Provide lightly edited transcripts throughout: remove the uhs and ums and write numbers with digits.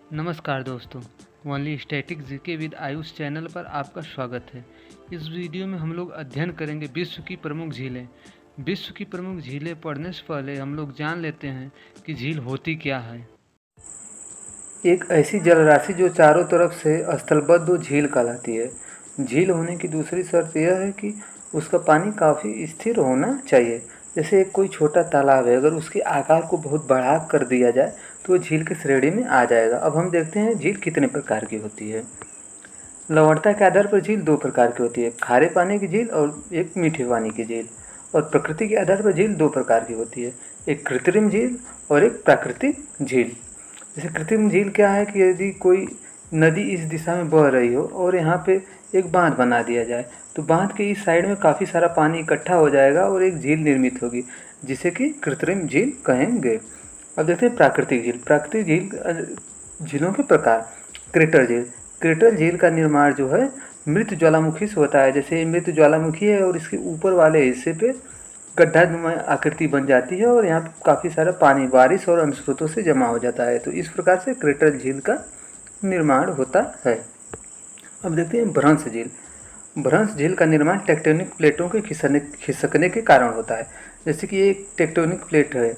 नमस्कार दोस्तों, only static GK with Ayush channel पर आपका स्वागत है। इस वीडियो में हम लोग अध्ययन करेंगे विश्व की प्रमुख झीलें। विश्व की प्रमुख झीलें पढ़ने से पहले हम लोग जान लेते हैं कि झील होती क्या है। एक ऐसी जलराशि जो चारों तरफ से स्थलबद्ध हो झील कहलाती है। झील होने की दूसरी शर्त यह है कि उसका पानी काफ़ी स्थिर होना चाहिए। जैसे एक कोई छोटा तालाब है, अगर उसके आकार को बहुत बढ़ा कर दिया जाए तो वो झील की श्रेणी में आ जाएगा। अब हम देखते हैं झील कितने प्रकार की होती है। लवणता के आधार पर झील दो प्रकार की होती है, खारे पानी की झील और एक मीठे पानी की झील। और प्रकृति के आधार पर झील दो प्रकार की होती है, एक कृत्रिम झील और एक प्राकृतिक झील। जैसे कृत्रिम झील क्या है कि यदि कोई नदी इस दिशा में बह रही हो और यहाँ पे एक बांध बना दिया जाए तो बांध के इस साइड में काफ़ी सारा पानी इकट्ठा हो जाएगा और एक झील निर्मित होगी, जिसे कि कृत्रिम झील कहेंगे। अब देखते हैं प्राकृतिक झील। प्राकृतिक झीलों के प्रकार। क्रेटर झील। क्रेटर झील का निर्माण जो है मृत ज्वालामुखी से होता है। जैसे मृत ज्वालामुखी है और इसके ऊपर वाले हिस्से पे गड्ढा आकृति बन जाती है और यहाँ पे काफ़ी सारा पानी बारिश और अनुस्रोतों से जमा हो जाता है। तो इस प्रकार से क्रेटर झील का निर्माण होता है। अब देखते हैं भ्रंश झील। भ्रंश झील का निर्माण टेक्टोनिक प्लेटों के खिसकने के कारण होता है। जैसे कि ये एक टेक्टोनिक प्लेट है,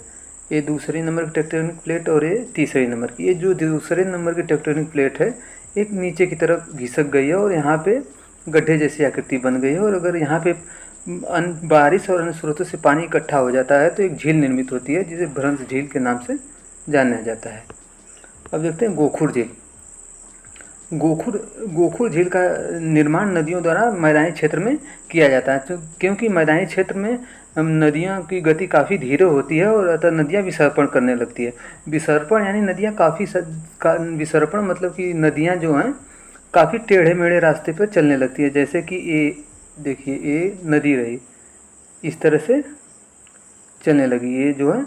ये दूसरे नंबर की टेक्टोनिक प्लेट और ये तीसरे नंबर की। ये जो दूसरे नंबर की टेक्टोनिक प्लेट है एक नीचे की तरफ घिसक गई है और यहाँ पे गड्ढे जैसी आकृति बन गई है। और अगर यहाँ पे बारिश और अन्य स्रोतों से पानी इकट्ठा हो जाता है तो एक झील निर्मित होती है, जिसे भ्रंश झील के नाम से जाना जाता है। अब देखते हैं गोखुर झील। गोखुर झील का निर्माण नदियों द्वारा मैदानी क्षेत्र में किया जाता है, तो क्योंकि मैदानी क्षेत्र में नदियों की गति काफ़ी धीरे होती है और अतः नदियाँ विसर्पण करने लगती है। विसर्पण यानी नदियाँ विसर्पण मतलब कि नदियाँ जो हैं काफ़ी टेढ़े मेढ़े रास्ते पर चलने लगती है। जैसे कि ये देखिए, ये नदी रही, इस तरह से चलने लगी। ये जो है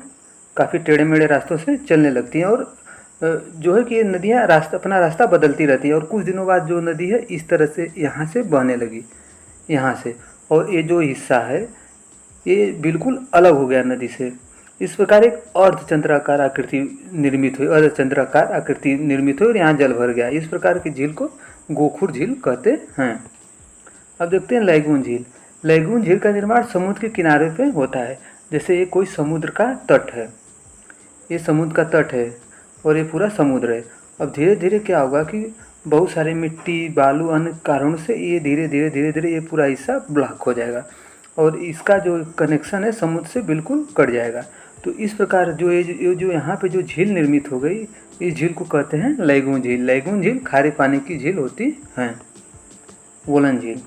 काफ़ी टेढ़े मेढ़े रास्तों से चलने लगती हैं और जो है कि ये नदियाँ अपना रास्ता बदलती रहती है और कुछ दिनों बाद जो नदी है इस तरह से यहाँ से बहने लगी, यहाँ से। और ये जो हिस्सा है ये बिल्कुल अलग हो गया नदी से। इस प्रकार एक अर्धचंद्राकार आकृति निर्मित हुई, अर्धचंद्राकार आकृति निर्मित हुई और यहाँ जल भर गया। इस प्रकार की झील को गोखुर झील कहते हैं। अब देखते हैं लैगून झील। लैगून झील का निर्माण समुद्र के किनारे पे होता है। जैसे ये कोई समुद्र का तट है, ये समुद्र का तट है और ये पूरा समुद्र है। अब धीरे धीरे क्या होगा कि बहुत सारे मिट्टी बालू अन्य कारणों से ये धीरे धीरे ये पूरा हिस्सा ब्लॉक हो जाएगा और इसका जो कनेक्शन है समुद्र से बिल्कुल कट जाएगा। तो इस प्रकार जो यहाँ पे जो झील निर्मित हो गई, इस झील को कहते हैं लैगून झील। लैगून झील खारे पानी की झील होती है। वोलन झील।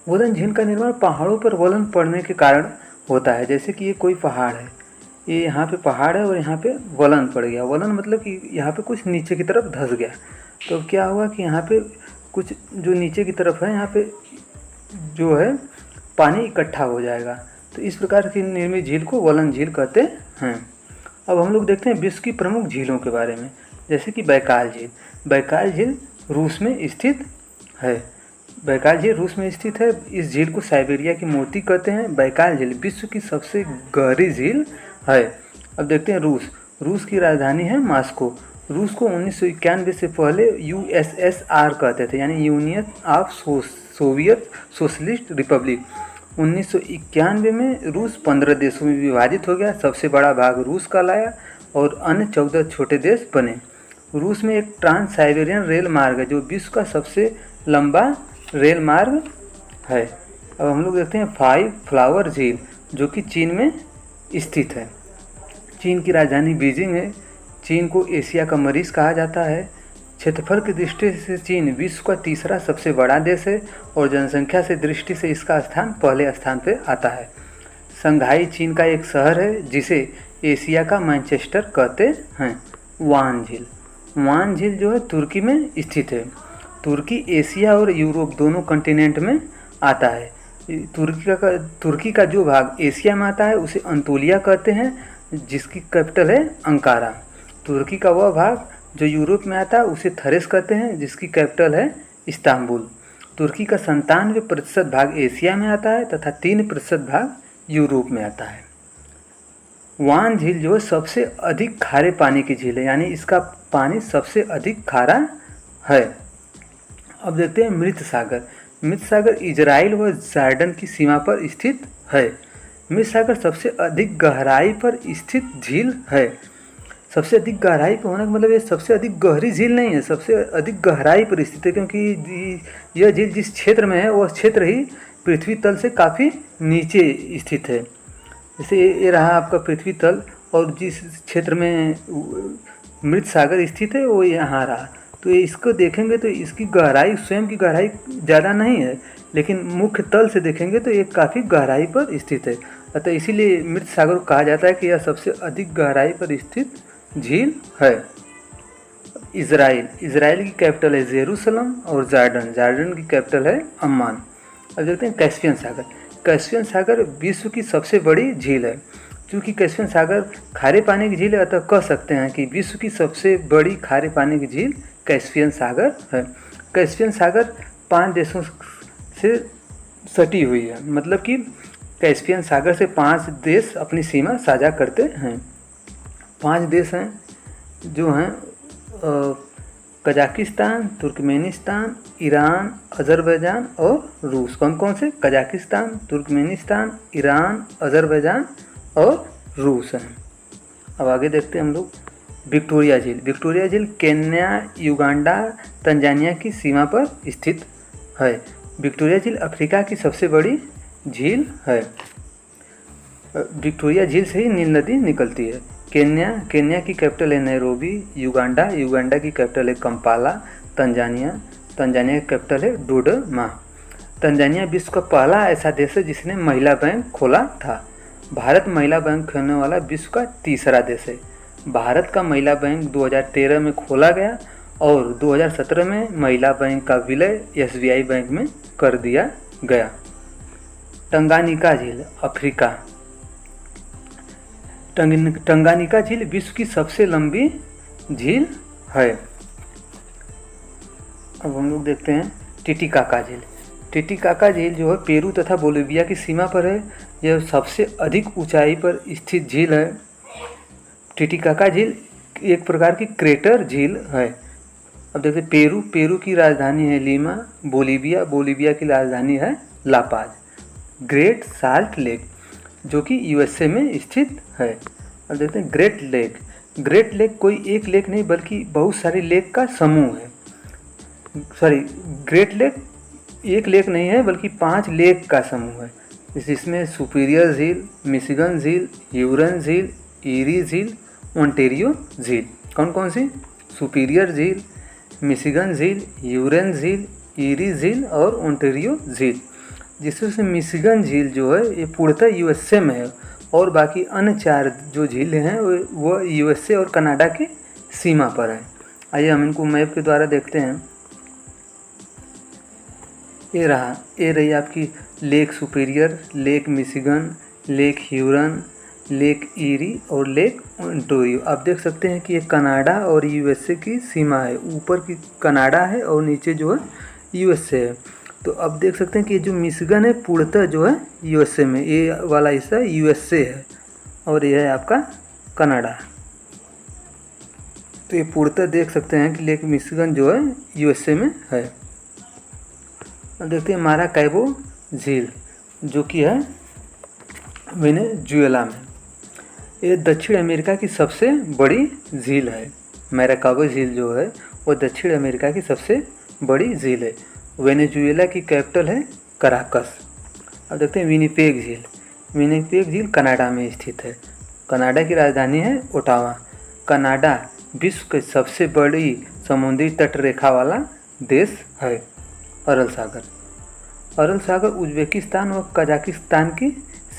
वोलन झील का निर्माण पहाड़ों पर वलन पड़ने के कारण होता है। जैसे कि ये कोई पहाड़ है, ये यहाँ पे पहाड़ है और यहाँ पे वलन पड़ गया। वलन मतलब कि यहाँ पे कुछ नीचे की तरफ धंस गया। तो क्या हुआ कि यहाँ पे कुछ जो नीचे की तरफ है यहाँ पे जो है पानी इकट्ठा हो जाएगा। तो इस प्रकार की निर्मित झील को वलन झील कहते हैं। अब हम लोग देखते हैं विश्व की प्रमुख झीलों के बारे में। जैसे कि बैकाल झील। बैकाल झील रूस में स्थित है। बैकाल झील रूस में स्थित है। इस झील को साइबेरिया की मोती कहते हैं। बैकाल झील विश्व की सबसे गहरी झील है। अब देखते हैं रूस की राजधानी है मॉस्को। रूस को 1991 से पहले USSR कहते थे, यानी union of Soviet socialist Republic. 1991 में रूस 15 देशों में विभाजित हो गया। सबसे बड़ा भाग रूस कहलाया और अन्य 14 छोटे देश बने। रूस में एक ट्रांस साइबेरियन रेल मार्ग है जो विश्व का सबसे लंबा रेल मार्ग है। अब हम लोग देखते हैं फाइव फ्लावर झील जो कि चीन में स्थित है। चीन की राजधानी बीजिंग है। चीन को एशिया का मरीज कहा जाता है। क्षेत्रफल की दृष्टि से चीन विश्व का तीसरा सबसे बड़ा देश है और जनसंख्या से दृष्टि से इसका स्थान पहले स्थान पर आता है। संघाई चीन का एक शहर है जिसे एशिया का मैनचेस्टर कहते हैं। वान झील। वान झील जो है तुर्की में स्थित है। तुर्की एशिया और यूरोप दोनों कॉन्टिनेंट में आता है। तुर्की का जो भाग एशिया में आता है उसे अंतोलिया कहते हैं, जिसकी कैपिटल है अंकारा। तुर्की का वह भाग जो यूरोप में आता है उसे थरेस कहते हैं, जिसकी कैपिटल है इस्तांबुल। तुर्की का 97% भाग एशिया में आता है तथा 3% भाग यूरोप में आता है। वान झील जो है सबसे अधिक खारे पानी की झील है, यानी इसका पानी सबसे अधिक खारा है। अब देखते हैं मृत सागर। मृत सागर इजराइल व जॉर्डन की सीमा पर स्थित है। मृत सागर सबसे अधिक गहराई पर स्थित झील है। सबसे अधिक गहराई पर होने का मतलब ये सबसे अधिक गहरी झील नहीं है, सबसे अधिक गहराई पर स्थित है, क्योंकि यह झील जिस क्षेत्र में है वह क्षेत्र ही पृथ्वी तल से काफ़ी नीचे स्थित है। जैसे ये रहा आपका पृथ्वी तल, और जिस क्षेत्र में मृत सागर स्थित है वो यहाँ रहा। तो ये इसको देखेंगे तो इसकी गहराई, स्वयं की गहराई ज़्यादा नहीं है, लेकिन मुख्य तल से देखेंगे तो ये काफ़ी गहराई पर स्थित है। अतः इसीलिए मृत सागर को कहा जाता है कि यह सबसे अधिक गहराई पर स्थित झील है। इजराइल की कैपिटल है जेरूसलम, और जॉर्डन की कैपिटल है अम्मान। अब देखते हैं कैस्पियन सागर। कैस्पियन सागर विश्व की सबसे बड़ी झील है। क्योंकि कैस्पियन सागर खारे पानी की झील है, अतः कह सकते हैं कि विश्व की सबसे बड़ी खारे पानी की झील कैस्पियन सागर है। कैस्पियन सागर 5 देशों से सटी हुई है, मतलब कि कैस्पियन सागर से 5 देश अपनी सीमा साझा करते हैं। 5 देश हैं जो हैं कजाकिस्तान, तुर्कमेनिस्तान, ईरान, अज़रबैजान और रूस। कौन कौन से? कजाकिस्तान, तुर्कमेनिस्तान, ईरान, अज़रबैजान और रूस हैं। अब आगे देखते हैं हम लोग विक्टोरिया झील। विक्टोरिया झील केन्या, युगांडा, तंजानिया की सीमा पर स्थित है। विक्टोरिया झील अफ्रीका की सबसे बड़ी झील है। विक्टोरिया झील से ही नील नदी निकलती है। केन्या की कैपिटल है नैरोबी। युगांडा की कैपिटल है कंपाला। तंजानिया की कैपिटल है डोडोमा। तंजानिया विश्व का पहला ऐसा देश है जिसने महिला बैंक खोला था। भारत महिला बैंक खोलने वाला विश्व का तीसरा देश है। भारत का महिला बैंक 2013 में खोला गया और 2017 में महिला बैंक का विलय SBI बैंक में कर दिया गया। टंगानिका झील अफ्रीका। टंगानिका झील विश्व की सबसे लंबी झील है। अब हम लोग देखते हैं टिटिकाका झील। टिटिकाका झील जो है पेरू तथा बोलिविया की सीमा पर है। यह सबसे अधिक ऊंचाई पर स्थित झील है। टिटिकाका झील एक प्रकार की क्रेटर झील है। अब देखते पेरू की राजधानी है लीमा। बोलिविया की राजधानी है लापाज। ग्रेट साल्ट लेक जो कि USA में स्थित है। अब देखते हैं ग्रेट लेक कोई एक लेक नहीं बल्कि बहुत सारी लेक का समूह है। ग्रेट लेक एक लेक नहीं है बल्कि 5 लेक का समूह है, जिसमें सुपीरियर झील, मिशिगन झील, ह्यूरन झील, ईरी झील, ओंटेरियो झील। कौन कौन सी? सुपीरियर झील, मिशिगन झील, ह्यूरन झील, ईरी झील और ओंटेरियो झील। जिसमें से मिशिगन झील जो है ये पूर्णतः USA में है, और बाकी अन्य 4 जो झीलें हैं वो USA और कनाडा की सीमा पर है। आइए हम इनको मैप के द्वारा देखते हैं। ये रही आपकी lake Superior, lake Michigan, lake Huron, lake Erie और लेक ओंटारियो। आप देख सकते हैं कि ये कनाडा और USA की सीमा है। ऊपर की कनाडा है और नीचे जो है USA है। तो अब देख सकते हैं कि ये जो मिशिगन है पूर्णतः जो है USA में, ये वाला हिस्सा USA है और ये है आपका कनाडा। तो ये पूर्णतः देख सकते हैं कि लेक मिशिगन जो है USA में है। अब देखते हैं माराकैबो झील जो कि है वेनेजुएला में। ये दक्षिण अमेरिका की सबसे बड़ी झील है। माराकैबो झील जो है वो दक्षिण अमेरिका की सबसे बड़ी झील है। वेनेजुएला की कैपिटल है कराकस। अब देखते हैं विनिपेग झील कनाडा में स्थित है। कनाडा की राजधानी है ओटावा। कनाडा विश्व के सबसे बड़ी समुद्री तट रेखा वाला देश है। अरल सागर उज्बेकिस्तान व कजाकिस्तान की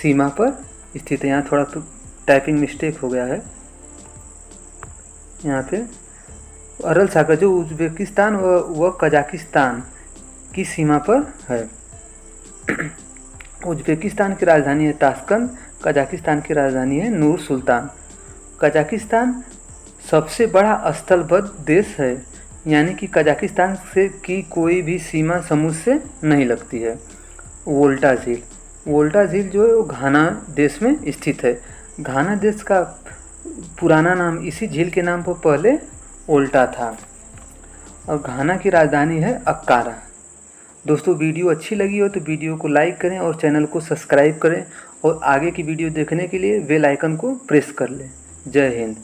सीमा पर स्थित है। यहाँ थोड़ा तो टाइपिंग मिस्टेक हो गया है। यहाँ पे अरल सागर जो उज्बेकिस्तान व कजाकिस्तान की सीमा पर है। उज्बेकिस्तान की राजधानी है ताशकंद। कजाकिस्तान की राजधानी है नूर सुल्तान। कजाकिस्तान सबसे बड़ा स्थलबद्ध देश है, यानी कि कजाकिस्तान से की कोई भी सीमा समुद्र से नहीं लगती है। वोल्टा झील जो है वो घाना देश में स्थित है। घाना देश का पुराना नाम इसी झील के नाम पर पहले ओल्टा था और घाना की राजधानी है अक्कारा। दोस्तों, वीडियो अच्छी लगी हो तो वीडियो को लाइक करें और चैनल को सब्सक्राइब करें और आगे की वीडियो देखने के लिए बेल आइकन को प्रेस कर लें। जय हिंद।